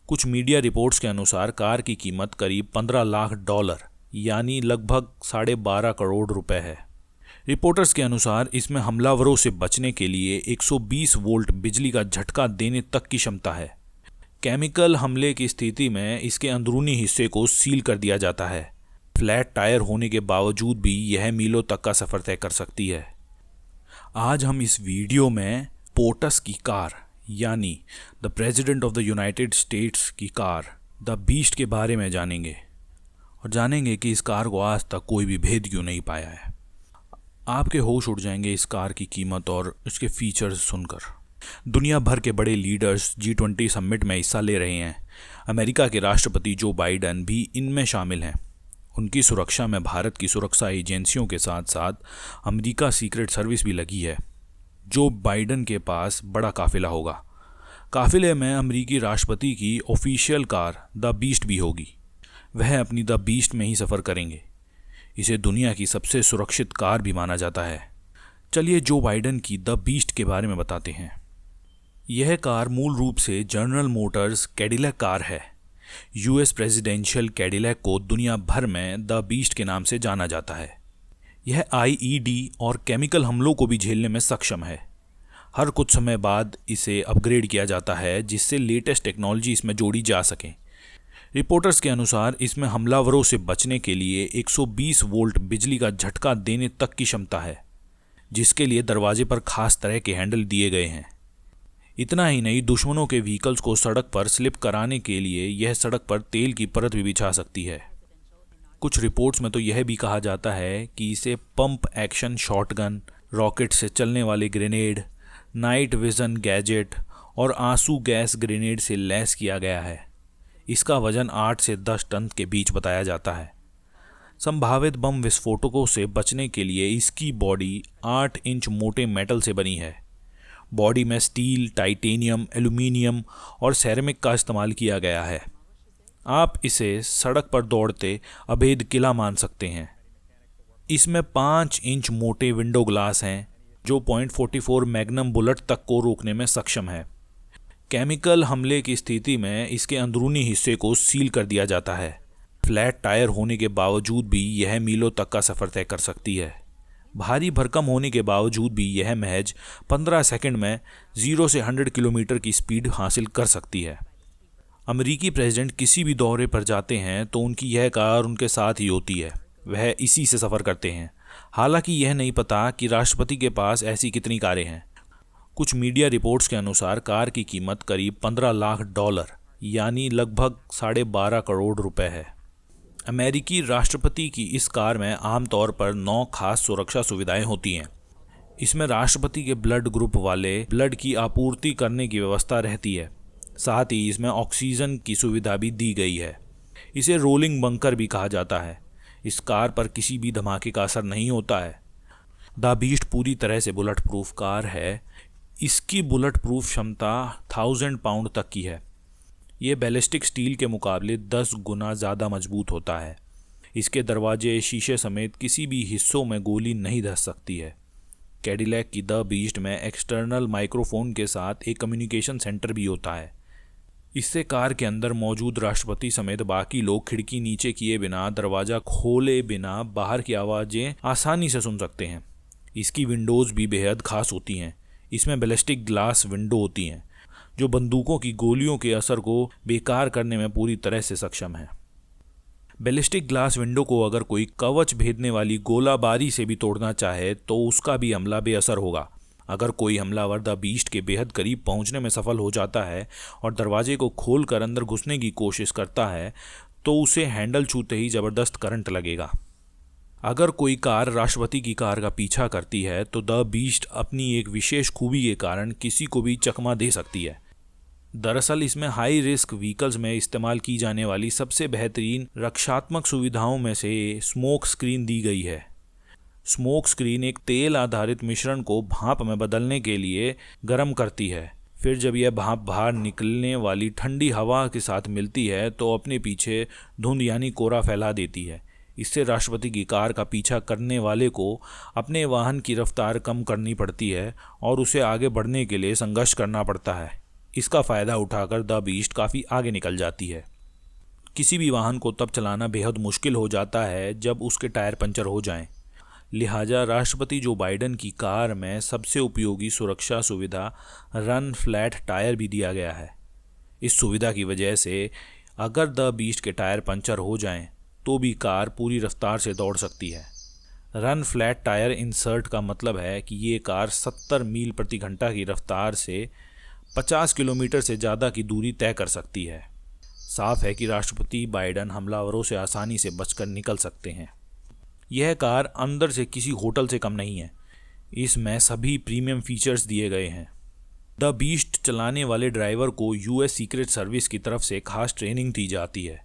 कुछ media reports के अनुसार कार की कीमत करीब $15 लाख यानी लगभग 12.5 करोड़ रुपए है। रिपोर्टर्स के अनुसार इसमें हमलावरों से बचने के लिए 120 वोल्ट बिजली का झटका देने तक की क्षमता है। केमिकल हमले की स्थिति में इसके अंदरूनी हिस्से को सील कर दिया जाता है। फ्लैट टायर होने के बावजूद भी यह मीलों तक का सफ़र तय कर सकती है। आज हम इस वीडियो में पोर्टस की कार यानी the president of the United states की कार द बीस्ट के बारे में जानेंगे और जानेंगे कि इस कार को आज तक कोई भी भेद क्यों नहीं पाया है। आपके होश उड़ जाएंगे इस कार की कीमत और इसके फीचर्स सुनकर। दुनिया भर के बड़े लीडर्स G20 समिट में हिस्सा ले रहे हैं। अमेरिका के राष्ट्रपति जो बाइडेन भी इनमें शामिल हैं। उनकी सुरक्षा में भारत की सुरक्षा एजेंसियों के साथ साथ अमेरिका सीक्रेट सर्विस भी लगी है। जो बाइडेन के पास बड़ा काफिला होगा। काफिले में अमेरिकी राष्ट्रपति की ऑफिशियल कार द बीस्ट भी होगी। वह अपनी द बीस्ट में ही सफ़र करेंगे। इसे दुनिया की सबसे सुरक्षित कार भी माना जाता है। चलिए जो बाइडेन की द बीस्ट के बारे में बताते हैं। यह कार मूल रूप से जनरल मोटर्स कैडिलैक कार है। यूएस प्रेसिडेंशियल कैडिलैक को दुनिया भर में द बीस्ट के नाम से जाना जाता है। यह IED और केमिकल हमलों को भी झेलने में सक्षम है। हर कुछ समय बाद इसे अपग्रेड किया जाता है जिससे लेटेस्ट टेक्नोलॉजी इसमें जोड़ी जा सके। रिपोर्टर्स के अनुसार इसमें हमलावरों से बचने के लिए 120 वोल्ट बिजली का झटका देने तक की क्षमता है, जिसके लिए दरवाजे पर खास तरह के हैंडल दिए गए हैं। इतना ही नहीं, दुश्मनों के व्हीकल्स को सड़क पर स्लिप कराने के लिए यह सड़क पर तेल की परत भी बिछा सकती है। कुछ रिपोर्ट्स में तो यह भी कहा जाता है कि इसे पंप एक्शन शॉटगन, रॉकेट से चलने वाले ग्रेनेड, नाइट विजन गैजेट और आंसू गैस ग्रेनेड से लैस किया गया है। इसका वजन 8 से 10 टन के बीच बताया जाता है। संभावित बम विस्फोटकों से बचने के लिए इसकी बॉडी 8 इंच मोटे मेटल से बनी है। बॉडी में स्टील, टाइटेनियम, एल्यूमिनियम और सेरेमिक का इस्तेमाल किया गया है। आप इसे सड़क पर दौड़ते अभेद किला मान सकते हैं। इसमें 5 इंच मोटे विंडो ग्लास हैं जो .44 मैग्नम बुलेट तक को रोकने में सक्षम है। केमिकल हमले की स्थिति में इसके अंदरूनी हिस्से को सील कर दिया जाता है। फ्लैट टायर होने के बावजूद भी यह मीलों तक का सफ़र तय कर सकती है। भारी भरकम होने के बावजूद भी यह महज 15 सेकंड में 0 से 100 किलोमीटर की स्पीड हासिल कर सकती है। अमेरिकी प्रेसिडेंट किसी भी दौरे पर जाते हैं तो उनकी यह कार उनके साथ ही होती है। वह इसी से सफ़र करते हैं। हालांकि यह नहीं पता कि राष्ट्रपति के पास ऐसी कितनी कारें हैं। कुछ मीडिया रिपोर्ट्स के अनुसार कार की कीमत करीब $15 लाख यानी लगभग 12.5 करोड़ रुपए है। अमेरिकी राष्ट्रपति की इस कार में आमतौर पर 9 खास सुरक्षा सुविधाएं होती हैं। इसमें राष्ट्रपति के ब्लड ग्रुप वाले ब्लड की आपूर्ति करने की व्यवस्था रहती है। साथ ही इसमें ऑक्सीजन की सुविधा भी दी गई है। इसे रोलिंग बंकर भी कहा जाता है। इस कार पर किसी भी धमाके का असर नहीं होता है। द बीस्ट पूरी तरह से बुलेट प्रूफ कार है। इसकी बुलेट प्रूफ क्षमता 1000 पाउंड तक की है। ये बैलिस्टिक स्टील के मुकाबले 10 गुना ज़्यादा मजबूत होता है। इसके दरवाजे, शीशे समेत किसी भी हिस्सों में गोली नहीं धंस सकती है। कैडिलैक की द बीस्ट में एक्सटर्नल माइक्रोफोन के साथ एक कम्युनिकेशन सेंटर भी होता है। इससे कार के अंदर मौजूद राष्ट्रपति समेत बाकी लोग खिड़की नीचे किए बिना, दरवाज़ा खोले बिना बाहर की आवाज़ें आसानी से सुन सकते हैं। इसकी विंडोज़ भी बेहद खास होती हैं। इसमें बैलिस्टिक ग्लास विंडो होती हैं जो बंदूकों की गोलियों के असर को बेकार करने में पूरी तरह से सक्षम है। बैलिस्टिक ग्लास विंडो को अगर कोई कवच भेदने वाली गोलाबारी से भी तोड़ना चाहे तो उसका भी हमला बेअसर होगा। अगर कोई हमलावर द बीस्ट के बेहद करीब पहुंचने में सफल हो जाता है और दरवाजे को खोलकर अंदर घुसने की कोशिश करता है तो उसे हैंडल छूते ही ज़बरदस्त करंट लगेगा। अगर कोई कार राष्ट्रपति की कार का पीछा करती है तो द बीस्ट अपनी एक विशेष खूबी के कारण किसी को भी चकमा दे सकती है। दरअसल इसमें हाई रिस्क व्हीकल्स में इस्तेमाल की जाने वाली सबसे बेहतरीन रक्षात्मक सुविधाओं में से स्मोक स्क्रीन दी गई है। स्मोक स्क्रीन एक तेल आधारित मिश्रण को भाप में बदलने के लिए गर्म करती है। फिर जब यह भाप बाहर निकलने वाली ठंडी हवा के साथ मिलती है तो अपने पीछे धुंध यानी कोहरा फैला देती है। इससे राष्ट्रपति की कार का पीछा करने वाले को अपने वाहन की रफ्तार कम करनी पड़ती है और उसे आगे बढ़ने के लिए संघर्ष करना पड़ता है। इसका फ़ायदा उठाकर द बीस्ट काफ़ी आगे निकल जाती है। किसी भी वाहन को तब चलाना बेहद मुश्किल हो जाता है जब उसके टायर पंचर हो जाएं। लिहाजा राष्ट्रपति जो बाइडेन की कार में सबसे उपयोगी सुरक्षा सुविधा रन फ्लैट टायर भी दिया गया है। इस सुविधा की वजह से अगर द बीस्ट के टायर पंचर हो जाएं तो भी कार पूरी रफ्तार से दौड़ सकती है। रन फ्लैट टायर इंसर्ट का मतलब है कि ये कार 70 मील प्रति घंटा की रफ्तार से 50 किलोमीटर से ज़्यादा की दूरी तय कर सकती है। साफ है कि राष्ट्रपति बाइडेन हमलावरों से आसानी से बचकर निकल सकते हैं। यह कार अंदर से किसी होटल से कम नहीं है। इसमें सभी प्रीमियम फीचर्स दिए गए हैं। द बीस्ट चलाने वाले ड्राइवर को यूएस सीक्रेट सर्विस की तरफ से खास ट्रेनिंग दी जाती है।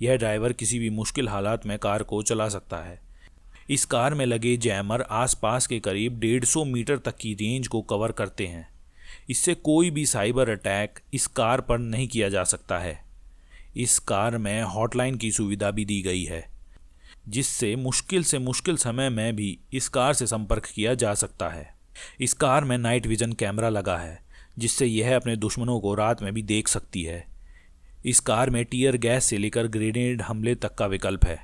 यह ड्राइवर किसी भी मुश्किल हालात में कार को चला सकता है। इस कार में लगे जैमर आसपास के करीब 150 मीटर तक की रेंज को कवर करते हैं। इससे कोई भी साइबर अटैक इस कार पर नहीं किया जा सकता है। इस कार में हॉटलाइन की सुविधा भी दी गई है, जिससे मुश्किल समय में भी इस कार से संपर्क किया जा सकता है। इस कार में नाइट विजन कैमरा लगा है, जिससे यह अपने दुश्मनों को रात में भी देख सकती है। इस कार में टीयर गैस से लेकर ग्रेनेड हमले तक का विकल्प है।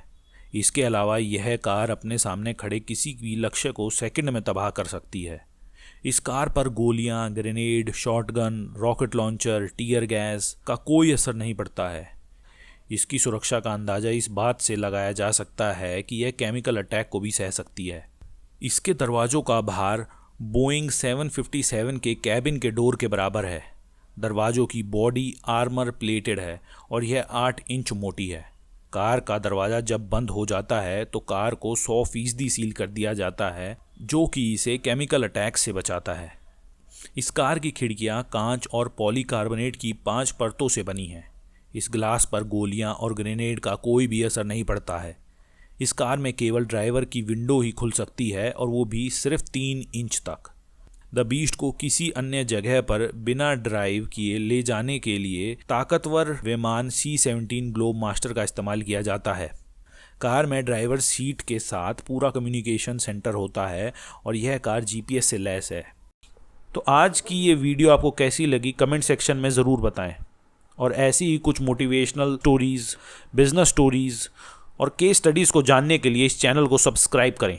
इसके अलावा यह कार अपने सामने खड़े किसी भी लक्ष्य को सेकंड में तबाह कर सकती है। इस कार पर गोलियां, grenade, shotgun, rocket launcher, tear gas का कोई असर नहीं पड़ता है। इसकी सुरक्षा का अंदाज़ा इस बात से लगाया जा सकता है कि यह केमिकल अटैक को भी सह सकती है। इसके दरवाज़ों का भार बोइंग 757 के कैबिन के डोर के बराबर है। दरवाज़ों की बॉडी आर्मर प्लेटेड है और यह 8 इंच मोटी है। कार का दरवाज़ा जब बंद हो जाता है तो कार को 100% सील कर दिया जाता है, जो कि इसे केमिकल अटैक से बचाता है। इस कार की खिड़कियां कांच और पॉलीकार्बोनेट की 5 परतों से बनी हैं। इस ग्लास पर गोलियां और ग्रेनेड का कोई भी असर नहीं पड़ता है। इस कार में केवल ड्राइवर की विंडो ही खुल सकती है और वो भी सिर्फ 3 इंच तक। द बीस्ट को किसी अन्य जगह पर बिना ड्राइव किए ले जाने के लिए ताकतवर विमान C-17 ग्लोब मास्टर का इस्तेमाल किया जाता है। कार में ड्राइवर सीट के साथ पूरा कम्युनिकेशन सेंटर होता है और यह कार GPS से लैस है। तो आज की ये वीडियो आपको कैसी लगी कमेंट सेक्शन में ज़रूर बताएं। और ऐसी ही कुछ मोटिवेशनल स्टोरीज़, बिजनेस स्टोरीज़ और केस स्टडीज़ को जानने के लिए इस चैनल को सब्सक्राइब करें।